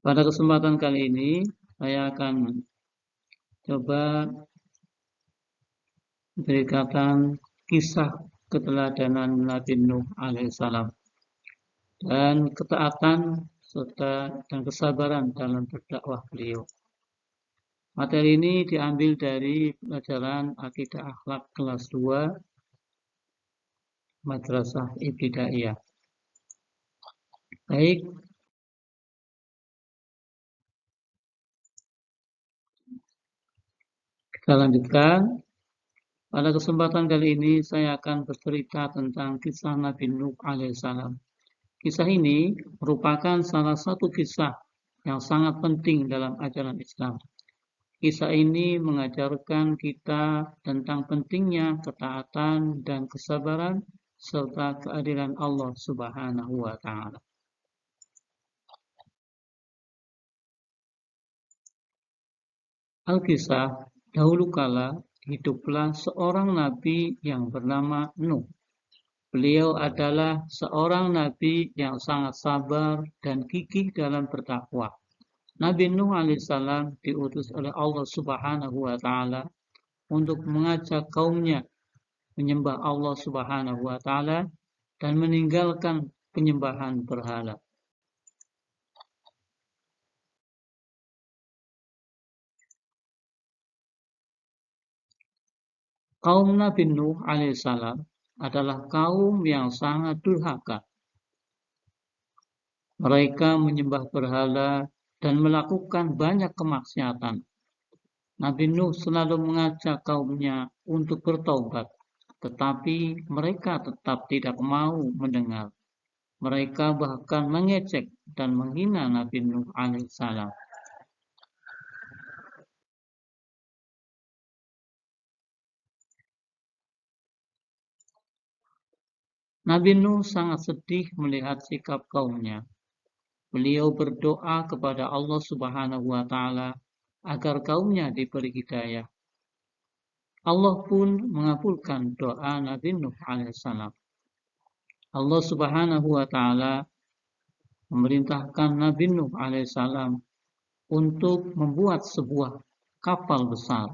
Pada kesempatan kali ini, saya akan coba berkaitan kisah keteladanan Nabi Nuh alaihissalam dan ketaatan serta dan kesabaran dalam berdakwah beliau. Materi ini diambil dari pelajaran Akidah Akhlak kelas 2 Madrasah Ibtidaiyah. Baik, kita lanjutkan. Pada kesempatan kali ini saya akan bercerita tentang kisah Nabi Nuh alaihissalam. Kisah ini merupakan salah satu kisah yang sangat penting dalam ajaran Islam. Kisah ini mengajarkan kita tentang pentingnya ketaatan dan kesabaran serta keadilan Allah Subhanahu wa taala. Alkisah, dahulu kala hiduplah seorang nabi yang bernama Nuh. Beliau adalah seorang nabi yang sangat sabar dan gigih dalam berdakwah. Nabi Nuh alaihissalam diutus oleh Allah Subhanahu wa taala untuk mengajak kaumnya menyembah Allah Subhanahu wa taala dan meninggalkan penyembahan berhala. Kaum Nabi Nuh alaihissalam adalah kaum yang sangat durhaka. Mereka menyembah berhala dan melakukan banyak kemaksiatan. Nabi Nuh selalu mengajak kaumnya untuk bertaubat, tetapi mereka tetap tidak mau mendengar. Mereka bahkan mengejek dan menghina Nabi Nuh alaihissalam. Nabi Nuh sangat sedih melihat sikap kaumnya. Beliau berdoa kepada Allah Subhanahu wa taala agar kaumnya diberi hidayah. Allah pun mengabulkan doa Nabi Nuh alaihissalam. Allah Subhanahu wa taala memerintahkan Nabi Nuh alaihissalam untuk membuat sebuah kapal besar.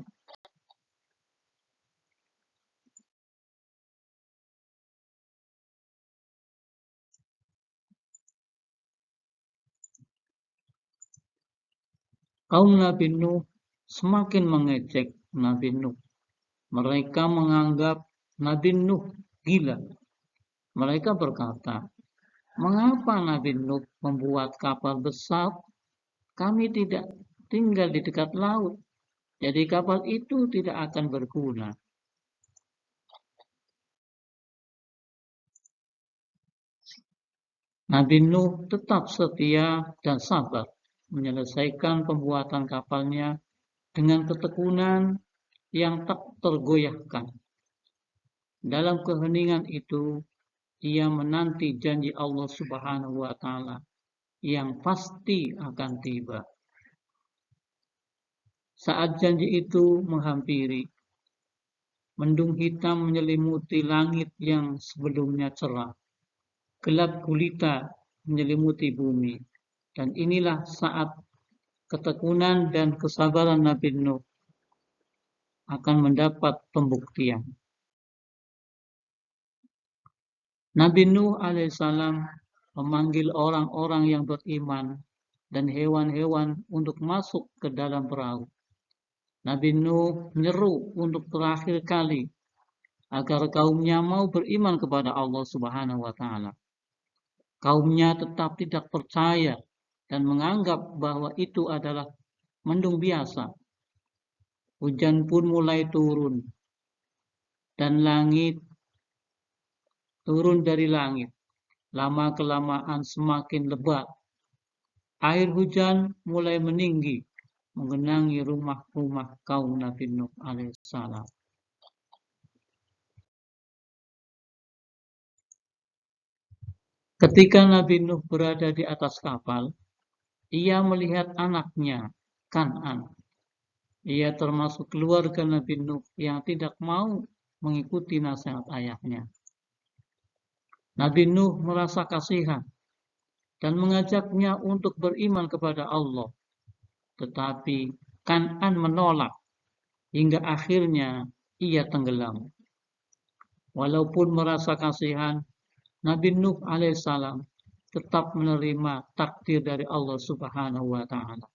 Kaum Nabi Nuh semakin mengejek Nabi Nuh. Mereka menganggap Nabi Nuh gila. Mereka berkata, "Mengapa Nabi Nuh membuat kapal besar? Kami tidak tinggal di dekat laut. Jadi kapal itu tidak akan berguna." Nabi Nuh tetap setia dan sabar menyelesaikan pembuatan kapalnya dengan ketekunan yang tak tergoyahkan. Dalam keheningan itu, ia menanti janji Allah Subhanahu wa taala yang pasti akan tiba. Saat janji itu menghampiri, mendung hitam menyelimuti langit yang sebelumnya cerah. Gelap gulita menyelimuti bumi. Dan inilah saat ketekunan dan kesabaran Nabi Nuh akan mendapat pembuktian. Nabi Nuh alaihissalam memanggil orang-orang yang beriman dan hewan-hewan untuk masuk ke dalam perahu. Nabi Nuh menyeru untuk terakhir kali agar kaumnya mau beriman kepada Allah Subhanahu wa taala. Kaumnya tetap tidak percaya dan menganggap bahwa itu adalah mendung biasa. Hujan pun mulai turun dan turun dari langit. Lama-kelamaan semakin lebat. Air hujan mulai meninggi, menggenangi rumah-rumah kaum Nabi Nuh alaihissalam. Ketika Nabi Nuh berada di atas kapal, ia melihat anaknya, Kan'an. Ia termasuk keluarga Nabi Nuh yang tidak mau mengikuti nasihat ayahnya. Nabi Nuh merasa kasihan dan mengajaknya untuk beriman kepada Allah. Tetapi Kan'an menolak hingga akhirnya ia tenggelam. Walaupun merasa kasihan, Nabi Nuh alaihissalam tetap menerima takdir dari Allah Subhanahu wa taala.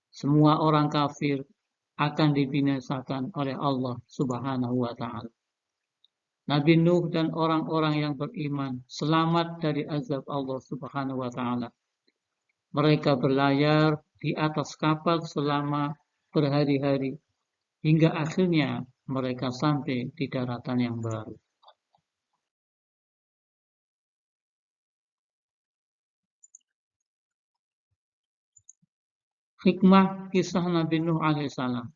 Semua orang kafir akan dibinasakan oleh Allah Subhanahu wa taala. Nabi Nuh dan orang-orang yang beriman selamat dari azab Allah Subhanahu wa taala. Mereka berlayar di atas kapal selama berhari-hari hingga akhirnya mereka sampai di daratan yang baru. Hikmah kisah Nabi Nuh alaihissalam.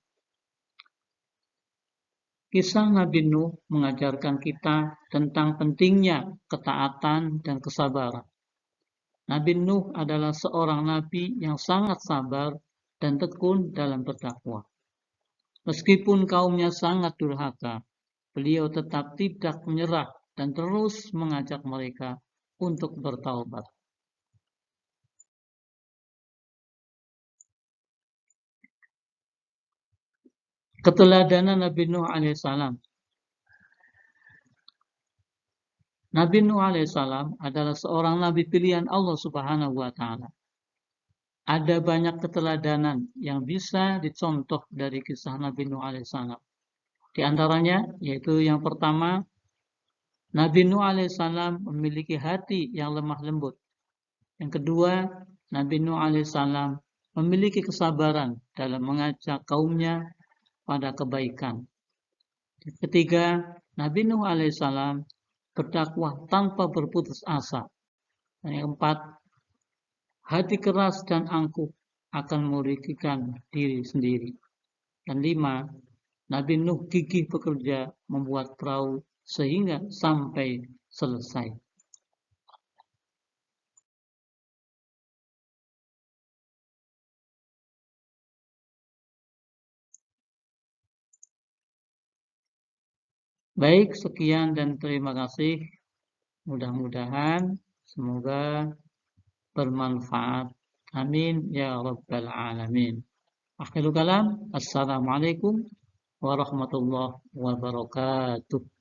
Kisah Nabi Nuh mengajarkan kita tentang pentingnya ketaatan dan kesabaran. Nabi Nuh adalah seorang nabi yang sangat sabar dan tekun dalam berdakwah. Meskipun kaumnya sangat durhaka, beliau tetap tidak menyerah dan terus mengajak mereka untuk bertaubat. Keteladanan Nabi Nuh alaihissalam. Nabi Nuh alaihissalam adalah seorang nabi pilihan Allah Subhanahu wa taala. Ada banyak keteladanan yang bisa dicontoh dari kisah Nabi Nuh alaihissalam. Di antaranya yaitu yang pertama, Nabi Nuh alaihissalam memiliki hati yang lemah lembut. Yang kedua, Nabi Nuh alaihissalam memiliki kesabaran dalam mengajak kaumnya pada kebaikan. Yang ketiga, Nabi Nuh alaihissalam berdakwah tanpa berputus asa. Dan yang keempat, hati keras dan angkuh akan merugikan diri sendiri. Dan lima, Nabi Nuh gigih bekerja membuat perahu sehingga sampai selesai. Baik, sekian dan terima kasih. Mudah-mudahan semoga bermanfaat. Amin ya rabbal alamin. Akhirul kalam. Assalamualaikum warahmatullahi wabarakatuh.